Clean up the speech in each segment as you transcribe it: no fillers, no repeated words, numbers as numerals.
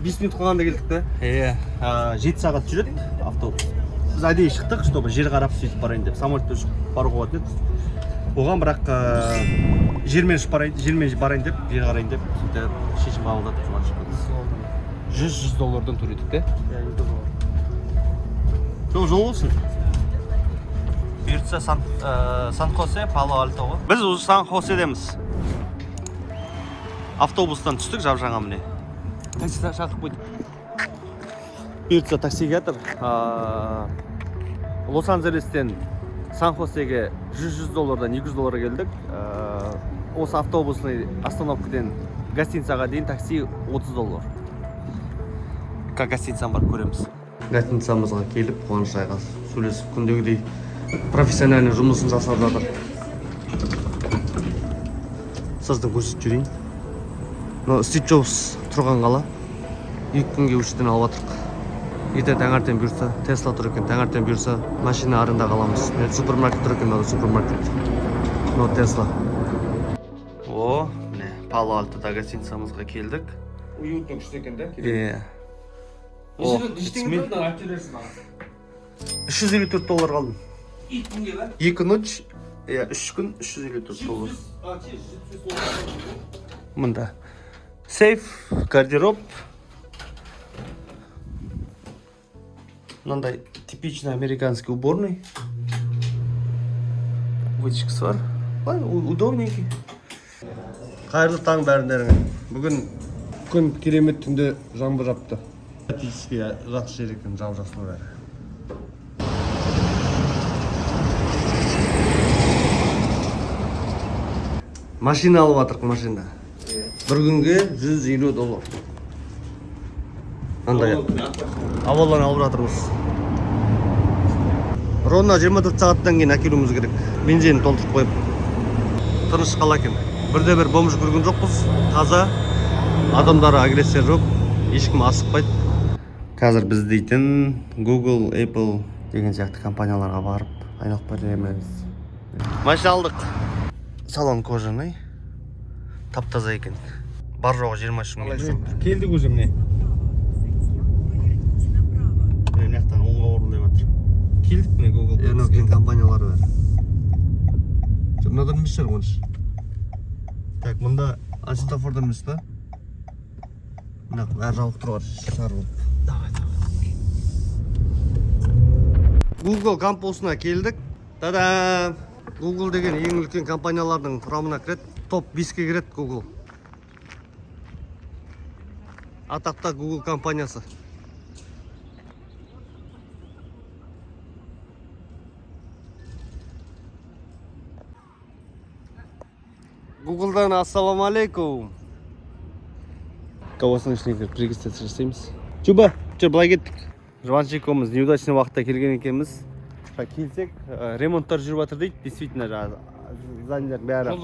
5 минут қалғанда келдік та. 7 сағат жүреді автобус. Біз әдейі шықтық, чтобы жер қарап сөйтіп барайын деп. Самолетте ұшып баруға болатын еді. Оған бірақ жермен барайын деп, жер қарайын деп, сөйтіп шешім қабылдадық, соған шықпадық. $100 төледік те. Жол болсын. Бұйыртса Сан-Хосе, Пало-Альто ғой. Біз уже Сан-Хоседеміз. Автобустан түстік жап-жаңа міне. Такси шақырып қойдық. Бұйыртса таксиге жатыр. Лос-Анджелестен Сан-Хосеге $100-дан $200 келдік. Осы автобусный остановкадан гостиницаға дейін такси $30. Как гостиницаны барып көреміз. Гостиницамызға келіп, Қуаныш ағай сөйлесіп, күндегідей профессиональный жұмысын жасап жатыр. Сіздің көрсетіп жүрейін. Стив Джобс тұрған қала. 2 күнге үштен алып жатырық. Ертең таңертең бұйырса, Тесла тұр екен, таңертең бұйырса, машина арында қаламыз. Супермаркет тұр екен, супермаркет. Тесла. Міне, Пало-Альтода гостиницамызға келдік. Уютный күшті екен да? $354 қалдым. 2 күнге ба? 2 ночь, 3 күн $354. Мында сейф, гардероб. Мынандай типичный американский уборный. Вытяжкасы бар. Удобненький. Қайырлы таң бәріндеріңе. Бүгін күн керемет, түнде жаңбыр жапты. Практически жақсы жер екен, жап-жасыл бәрі. Машина алып жатырық, машина. Bir күнге $150. Андай авалдан алып жатырмыз. Ровно 24 сағаттан кейін әкелуіміз керек. Бензин толтырып қойып. Тыныш қала екен. Бірде-бір бомж көрген жоқпыз. Таза. Адамдары агрессия жоқ. Ешкім асықпайды. Қазір біз дейтін Google, Apple деген сияқты компанияларға барып айналып береміз. Машина алдық. Салон кожаный. Тап-таза екен. Бар жоғы 23 мың. Келдік уже міне. Мынаяқтан оңға орындап жатыр. Келдік міне Google. Мынау кейін компаниялары бар. Мынадан емес шығар қоныш. Так, мұнда антистафордан емес па? Мына әр жауық тұрғар, сары болып. Google кампусына келдік. Та-да! Google деген ең үлкен компаниялардың құрамына кіреді. Топ 5-ке кіреді Google. Атақта Google компаниясы. Google'дан ассаламалейкум. Кауасының ішіне кіріп регистрация жасаймыз. Чуба, былай кеттік. Жванчикомыз неудачный уақытта келген екенбіз. Келсек, ремонттар жүріп жатыр дейді. Действительно, зданиелер бәрі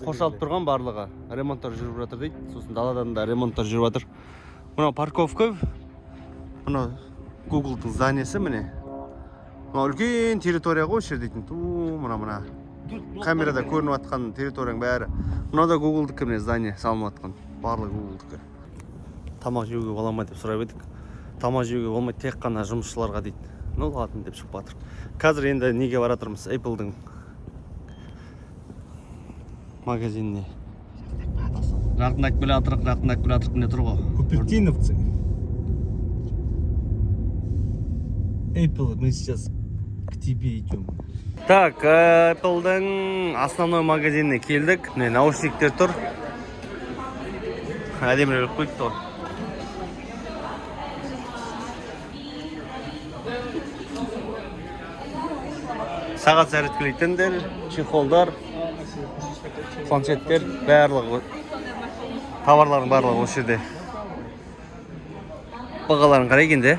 қоршалып тұрған барлығы. Ремонттар жүріп жатыр дейді. Сосын даладан да ремонттар жүріп жатыр. Мына парковка, мына Google-дың зданиясы міне. Мына үлкен территория ғой шер дейтін. Мына камерада көрініп жатқан территорияң бәрі. Мына да Google-дікі міне здание салынып жатқан. Барлығы Google-дікі. Тамақ жеуге бола ма деп сұрап едік. Тамақ жеуге болмайды, тек қана жұмысшыларға дейді. Ну ладно деп шығып жатыр. Қазір енді неге бара жатырмыз? Apple-дың магазиніне. Жақындап келе жатырық, міне тұр ғой. Купертиновцы. Apple, мы сейчас к тебе идем. Так, Apple-дың основной магазиніне келдік. Міне наушниктер тұр. Әдемірек қойып тұр. Сағат зарядкалайтындар, чехолдар, планшеттер, барлығы, товарлардың барлығы осы жерде. Бағаларын қарай де.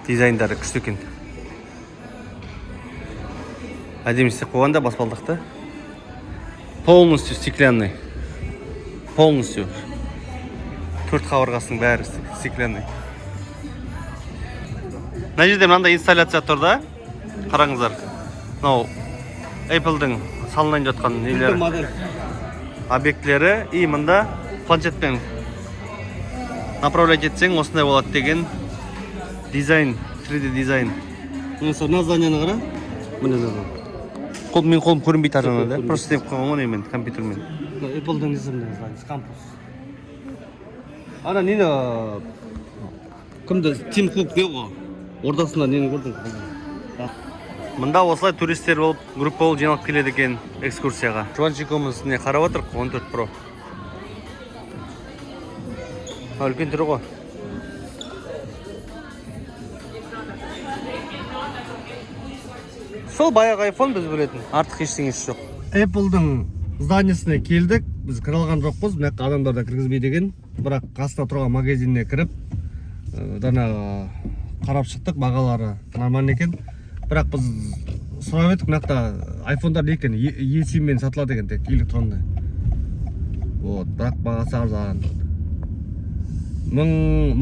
Дизайндары күшті екен. Әдемі істеп қойғанда баспалдақты. Полностью стеклянный. Полностью. 4 қабырғасының бәрі стеклянный. Мына жерде мынандай инсталляция тұр да. Қараңыздар. Мынау Apple-дың салынайын жатқан нелері. объектілері и мында планшетпен направлять етсең осындай болады деген дизайн, 3D дизайн. Мына названиені қара. Мен қолым көрінбейді ар жағынан да. Просто істеп қойған ғой мен компьютермен. Apple'дың названиесі кампус. Ана нені кімді Тим Кук деу ғой. Ортасында нені көрдің? Мында осылай туристер болып, группа болып жиналып келеді екен экскурсияға. Жұбаншикомыз не қарап отыр? 14 Pro. Үлкен түрі ғой. Сол баяғы iPhone біз білетін, артық ештеңесі жоқ. Apple'дың зданиясына келдік, біз кіре алған жоқпыз, мына адамдар да кіргізбейді екен. Бірақ қасында тұрған магазиніне кіріп, дана қарап шықтық, бағалары нормально екен. Бірақ біз сұрап едік, мына iPhone-дар не екен, eSIM-мен сатылады екен, тек электронды. Вот, бірақ бағасы арзан. $1000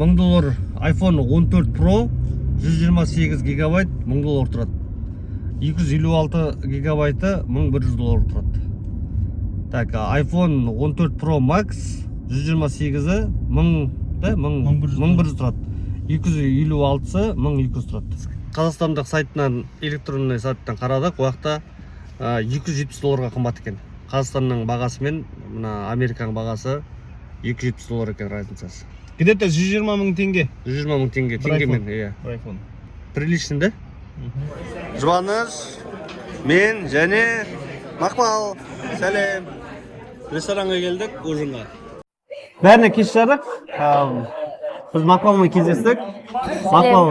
iPhone 14 Pro 128 гигабайт $1000 тұрады. 256 гигабайты $1100 тұрады. Так, iPhone 14 Pro Max 128-і 1100 тұрады. 256-сы 1200 тұрады. Қазақстандық сайтынан, электронный сайттан қарадық, уақытта $270 қымбат екен. Қазақстанның бағасы мен Американың бағасы $270 екен разницасы. Где-то 120 000 теңге. 120 000 теңге, теңгемен, иә. iPhone. Прилично, да? Жұбаныш, мен және Мақпал, сәлем. Ресторанға келдік, ужинға. Бәріне кеш жарық. Біз Мақпалмен кездестік. Мақпал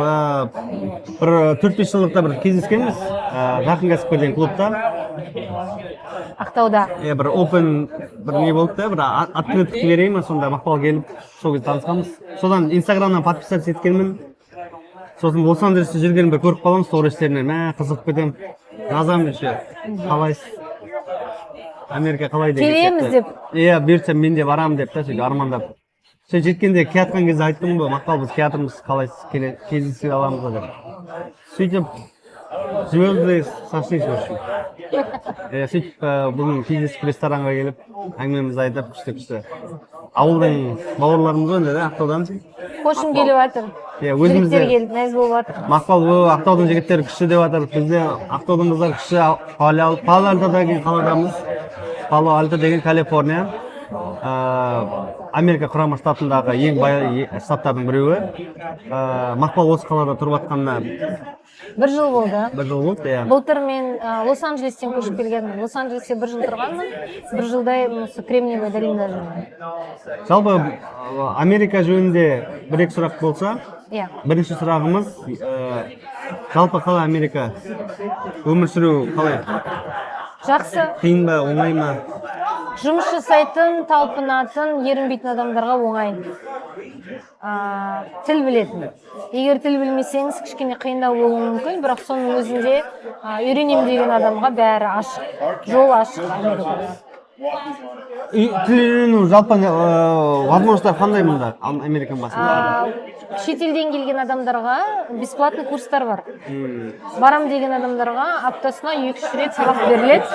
бір 4-5 жылдықта бір кездескенбіз. Жақын кәсіпкер клубта. Ақтауда. Бір open бір не болды да, бір открыттық берейін, сонда Мақпал келіп, сол кезде танысқанбыз. Содан Инстаграмнан подписаться еткенмін. Сосын Лос-Анджелесте жүргенін бір көріп қаламыз, сол рестерінен, қызық кетем. Жазамын еще, қалайсыз? Америка қалай деген. Келеміз деп. Иә, бұйыртса мен де барамын деп та, сөйтіп армандап. Сен жеткенде келатқан кезде айттым ғой, Мақпал біз келатырмыз, қалайсыз, кездесе аламыз ба деп. Сөйтіп звезды сошлись в общем. Сөйтіп бүгін кездесіп ресторанға келіп, әңгімемізді айтып, күшті. Ауылдың бауырларымыз ғой, да, Ақтаудан. Қошым келіп жатыр. Жігіттер келіп, мәз болып жатыр. Мақпал, Ақтаудың жігіттері күшті деп жатыр. Бізде Ақтаудың қыздар күшті. Пало-Альто деген қаладамыз. Пало-Альто деген Калифорния. Америка құрама штатындағы ең бай штаттардың біреуі. Мақпал осы қалада тұрып жатқанына бір жыл болды. Бір жыл болды, иә. Былтыр мен Лос-Анджелестен көшіп келгенмін. Лос-Анджелесте бір жыл тұрғанмын. Бір жылдай осы Кремниевый долинада жүрмін. Жалпы Америка жөнінде бір-екі сұрақ болса, бірінші сұрағымыз, жалпы қалай Америка? Өмір сүру қалай? Жақсы. Қиын ба, оңай ма? Жұмыс жасайтын, талпынатын, ерінбейтін адамдарға оңай. Тіл білетін. Егер тіл білмесеңіз, кішкене қиындау болуы мүмкін, бірақ соның өзінде үйренем деген адамға бәрі ашық. Жол ашық Америкада. Тіл үйрену жалпы возможностьтар қандай мұнда Американың басында? Шетелден келген адамдарға бесплатный курстар бар. Барам деген адамдарға аптасына 2-3 рет сабақ беріледі.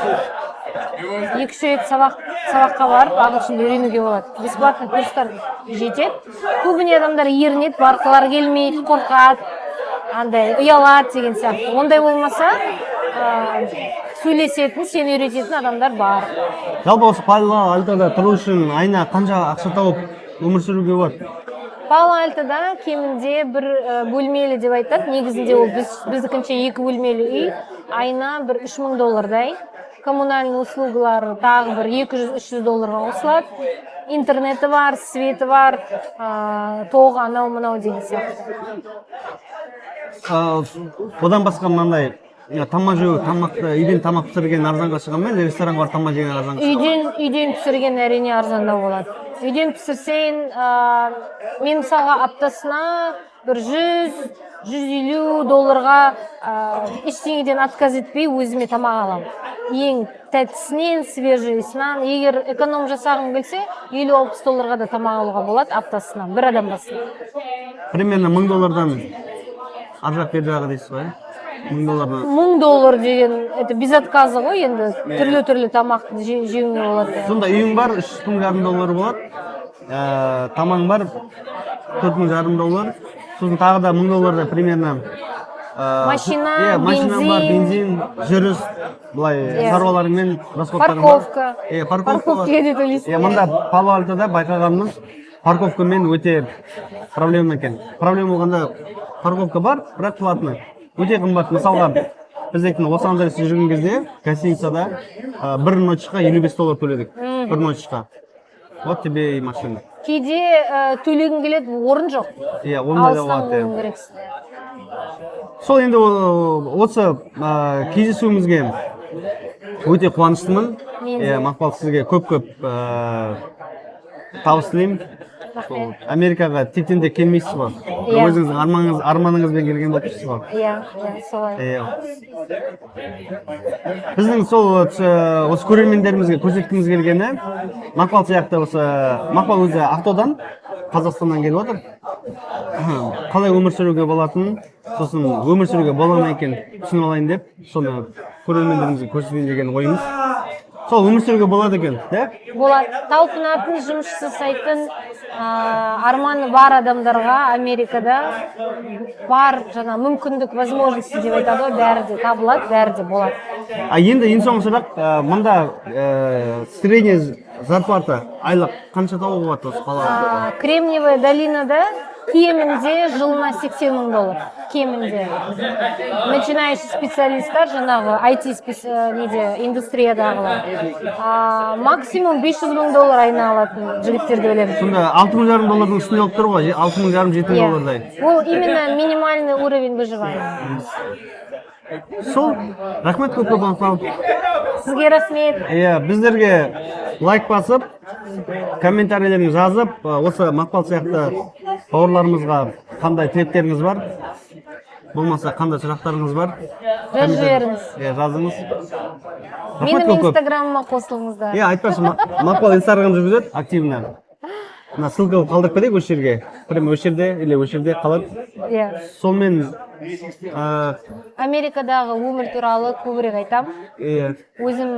2-3 рет сабаққа барып, ағылшынды үйренуге болады. Бесплатный курстар жетеді. Көбіне адамдар ерінеді, барғылары келмейді, қорқады, андай ұялады деген сияқты. Ондай болмаса, сөйлесетін, сені үйрететін адамдар бар. Жалпы осы Пало-Альтода тұру үшін айына қанша ақша тауып өмір сүруге болады? Пало-Альтода кемінде бір бөлмелі деп айтады. Негізінде ол біздікінше 2 бөлмелі үй. Айына бір $3000-дай. Коммунальный услугалары тағы бір $200-300 қосылады. Интернеті бар, светі бар, тоғы анау-мынау деген сияқты. Одан басқа мынандай тамақ жеу, үйден тамақ пісірген арзанға шыға ма, ресторанға барып тамақ жеген арзанға шыға ма? Үйден пісірген әрине арзандау болады. Үйден пісірсең, мен мысалға аптасына бір $100-150 ештеңеден отказ етпей өзіме тамақ аламын. Ең тәттісінен, свежайсынан, егер эконом жасағым келсе, $50-60 да тамақ алуға болады аптасынан, бір адам басына. Примерно $1000-дан аржақ бер жағы дейсіз ғой? $1000 деген это без отказа ғой, енді түрлі тамақты жеуіңе болады. Сонда үйің бар, $3,500 болады. Тамаң бар, $4,500. Сосын тағы да $1000 примерно Машина, бензин, жүріс, былай шаруаларыңмен расходтарың бар. Парковка. Парковка де төлейсің. Мында Пало-Альтода байқағаным парковкамен өте проблема екен. Проблема болғанда парковка бар, бірақ платный. Өте қымбат. Мысалға, біз Лос-Анджелесте жүрген кезде гостиницада бір ночқа $55 төледік. Бір ночқа. Вот тебе и машина. Кейде төлегің келеді, орын жоқ. Ондай да болады. Сол енді осы кездесуімізге өте қуаныштымын. Мақпал, сізге көп табыс тілеймін. Америкаға тектен де келмейсіз ғой. Өзіңіздің арманыңызбен келген болып тұрсыз ғой. Солай. Біздің сол осы көрермендерімізге көрсеткіміз келгені, Мақпал сияқты Мақпал өзі Ақтаудан, Қазақстаннан келіп отыр. Қалай өмір сүруге болатынын, сосын өмір сүруге бола ма екен түсініп алайын деп, соны көрермендерімізге көрсетейін деген ойымыз. Сол өмір сүруге болады екен, да? Болады. Талпынатын, жұмыс жасайтын, арманы бар адамдарға Америкада бар жаңа мүмкіндік, возможности деп айтады ғой, бәрі де табылады, бәрі де болады. Енді ең соңғы сұрақ, мында средняя зарплата айлық қанша табуға болады осы қалада? Кремниевая долинада кемінде жылына $80,000. Кемінде. Начинающий специалисттар, жаңағы IT индустриядағы. Максимум $500,000 айына алатын жігіттерді білемін. Сонда $6,500 үстінде алып тұр ғой, $6,500-7,000-дай. Ол именно минимальный уровень выживания. Сол, рахмет көп Мақпал. Сізге рахмет. Біздерге лайк басып, комментарийлерін жазып, осы Мақпал сияқты бауырларымызға қандай тілектеріңіз бар, болмаса қандай сұрақтарыңыз бар, жазып жіберіңіз. Жазыңыз. Менің инстаграмыма қосылыңыздар. Айтпашы, Мақпал инстаграм жүргізеді активно. Мына ссылка қалдырып кетейік осы жерге. Прямо осы жерде или осы жерде қалады. Сонымен Америкадағы өмір туралы көбірек айтам. Өзім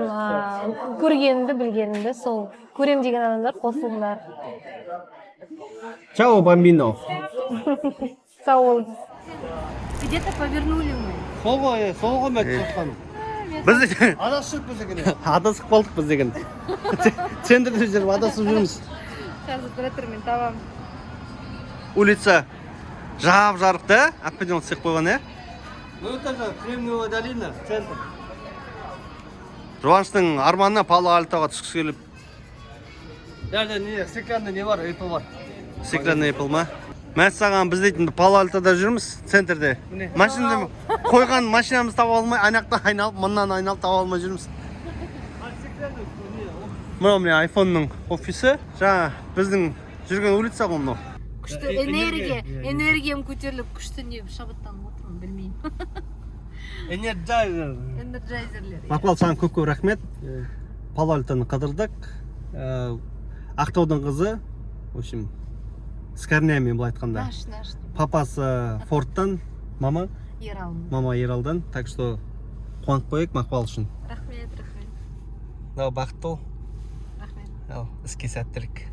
көргенімді, білгенімді, сол көрем деген адамдар қосылыңдар. Чао, бамбино. Сау болыңыз. Где-то повернули мы. Сол ғой мен айтқаным. Біз адасып қалдық біз деген. Центрде жүріп адасып жүрміз. Қазір тұра тұрмын, табам. Улица жап-жарық да, определенно сек қойған, Кремниевая долина, центр. Жуаныштың арманына Пало-Альтоға түскісі келіп. Стеклянный не бар, Apple бар. Стеклянный Apple ма? Мәт саған біз дейтін Пало-Альтода жүрміз, центрде. Машинада қойған машинамыз таба алмай, анаяқтан айналып, мыннан айналып таба алмай жүрміз. Мынау міне айфонның офисі. Жаңа біздің жүрген улица ғой мынау. Күшті энергиям көтеріліп, күшті не шабыттанып отырмын, білмеймін. Энерджайзерлер. Мақпал, саған көп рахмет. Пало-Альтоны қыдырдық. Ақтаудың қызы, в общем, с корнями былай айтқанда. Наш. Папасы Фордтан, мама Ералдан. Так что қуанып қойық Мақпал үшін. Рахмет. Бақытты бол. Рахмет. Іске сәттілік.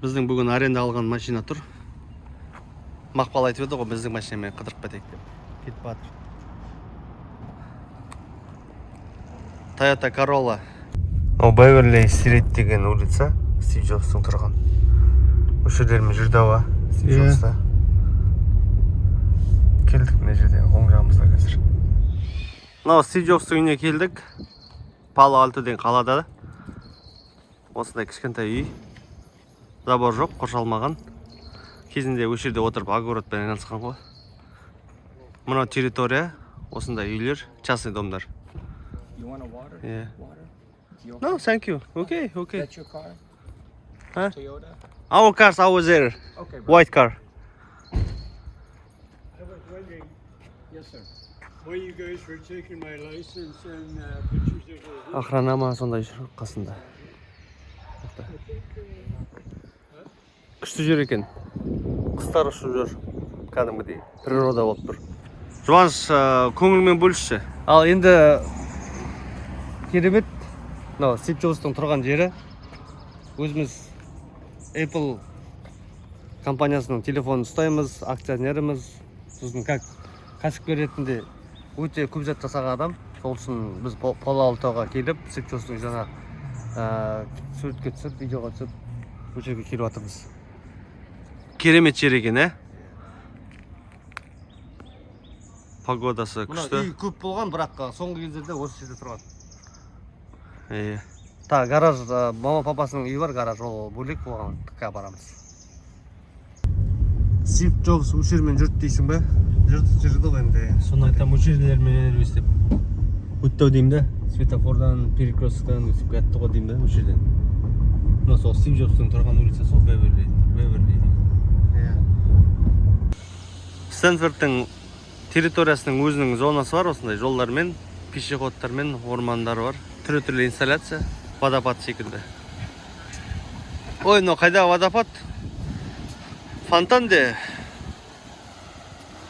Біздің бүгін аренда алған машина тұр. Мақпал айтып еді ғой, біздің машинамен қыдырып кетейік деп. Кетіп батыр. Toyota Corolla. Беверли Стрит деген улица. Стив Джобстың тұрған. Осы жердермен жүрді ауа. Стив Джобста. Келдік мына жерде, оң жағымызда қазір. Мынау Стив Джобстың үйіне келдік. Пало-Альто деген қалада. Осындай кішкентай үй. Забор жоқ, қоршалмаған. Кезінде осы жерде отырып огородпен айналысқан ғой. Мынау территория, осындай үйлер, частный домдар. You want a water? Yeah. Water? No, thank you. Okay. That's your car? Huh? Toyota? Our cars over there. Okay, bro. White car. I was wondering, Yes, sir. why you guys were taking my license and pictures of the... Охрана ма сондай жүр қасында. Күшті жүр екен. Құстар ұшып жүр. кәдімгідей природа болып тұр. Жұбаныш, көңілмен бөлішші. Ал енді керемет мынау Стив Джобстың тұрған жері. Өзіміз Apple компаниясының телефонын ұстаймыз, акционеріміз. Сосын кәсіпкер ретінде өте көп зат жасаған адам. Сол үшін біз Пало-Альтоға келіп, Стив Джобстың жаңа суретке түсіп, видеоға түсіп, бұл жерге келіп жатырмыз. Керемет жер екен, Погодасы күшті. Үй көп болған, бірақ соңғы кездерде осы жерде тұрған. Та гараж, мама папасының үйі бар, гараж, ол бөлек болған, тыққа барамыз. Стив Джобс өшермен жүрді дейсің бе? Жүрді ғой енді. Соны айтам, өшерлермен өстіп өтті деймін да. Светофордан, перекресттен өсіп кәтті ғой деймін да, өшерден. Мына сол Стив Джобстың тұрған улица сол Беверли. Стэнфордтың территориясының өзінің зонасы бар, осындай жолдармен, пешеходтармен, ормандар бар. Түрлі инсталляция, водопад секілді. Ой, но қайда водопад? Фонтан де.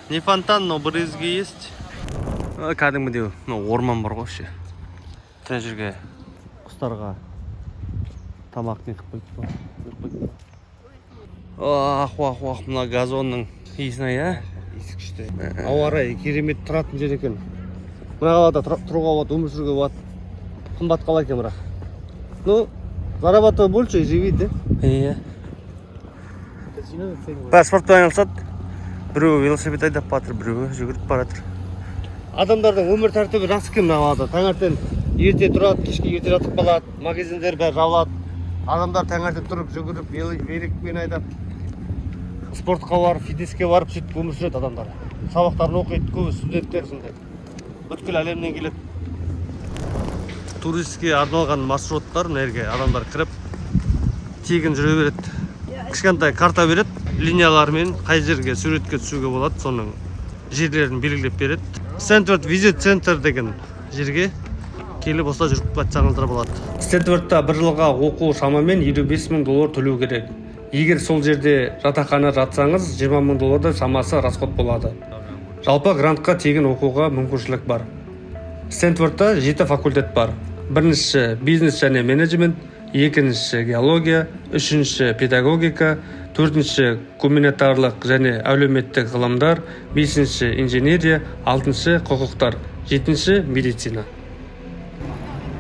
Не фонтан, но брызги есть. Кәдімгідей, орман бар ғой ше. Тән жерге құстарға тамақ не қып қойды. Ах, мына газонның иісін ай, иісі күшті. Ауа райы керемет тұратын жер екен. Мына қалада тұруға болады, өмір сүруге болады. Қымбат қала екен бірақ. Ну, зарабатывать больше и живет, да? Спортпен айналысады. Біреу велосипед айдап батыр, біреу жүгіріп баратыр. Адамдардың өмір тәртібі жақсы екен мына қалада. Таңертең ерте тұрады, кешке ерте жатып қалады, магазиндер бәрі жабылады. Адамдар таңертең тұрып, жүгіріп, великпен айдап, спортқа барып, фитнеске барып, сөйтіп өмір сүреді адамдар. Сабақтарын оқиды, көбі студенттер сондай. Бүткіл әлемнен келеді. Туристке арналған маршруттар, нәрге адамдар кіріп, тегін жүре береді. Кішкентай карта береді, линиялармен қай жерге суретке түсуге болады, соның жерлерін белгілеп береді. Стэнфорд визит центр деген жерге келіп осылай жүріп жатсаңыздар болады. Стэнфордта бір жылға оқу шамамен $55,000 төлеу керек. Егер сол жерде жатақхана жатсаңыз, $20,000 шамасы расход болады. Жалпы грантқа тегін оқуға мүмкіншілік бар. Стэнфордта 7 факультет бар. Бірінші бизнес және менеджмент, екінші геология, үшінші педагогика, төртінші гуманитарлық және әлеуметтік ғылымдар, бесінші инженерия, алтыншы құқықтар, жетінші медицина.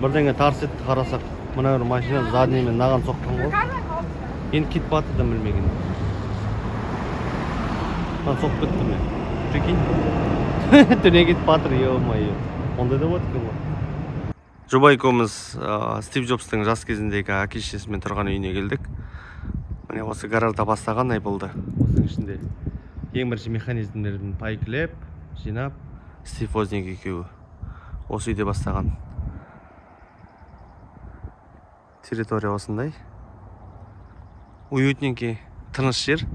Бірдеңе тарс етті қарасақ, мына бір машина заднемен наған соққан ғой. Енді кетіп батырдым білмеген. Мен соқып кеттім мен. Прикинь. Төне кетіп батыр, ё-моё. Ондай да болады екен ғой. Жоба екеуміз Стив Джобстың жас кезіндегі әке-шешесімен тұрған үйіне келдік. Міне осы гаражда бастаған ай болды. Осының ішінде ең бірінші механизмдерін пайкілеп, жинап, Стив Возник екеуі осы үйде бастаған. Территория осындай. Уютненький, тыныш жер.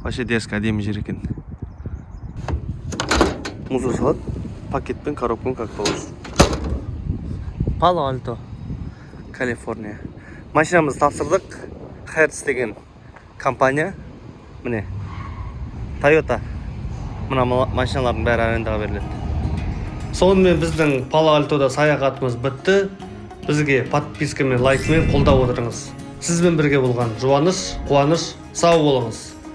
Вообще дерзко әдемі жер екен. Мусор салат, пакетпен, коробкамен как положено. Пало-Альто, Калифорния. Машинамызды тапсырдық. Hertz деген компания. Міне, Toyota. Мына машиналардың бәрі арендаға беріледі. Сонымен біздің Пало-Альтода саяхатымыз бітті. Бізге подписка мен лайк мен қолдап отырыңыз. Сізбен бірге болған Жұбаныш, Қуаныш, сау болыңыз.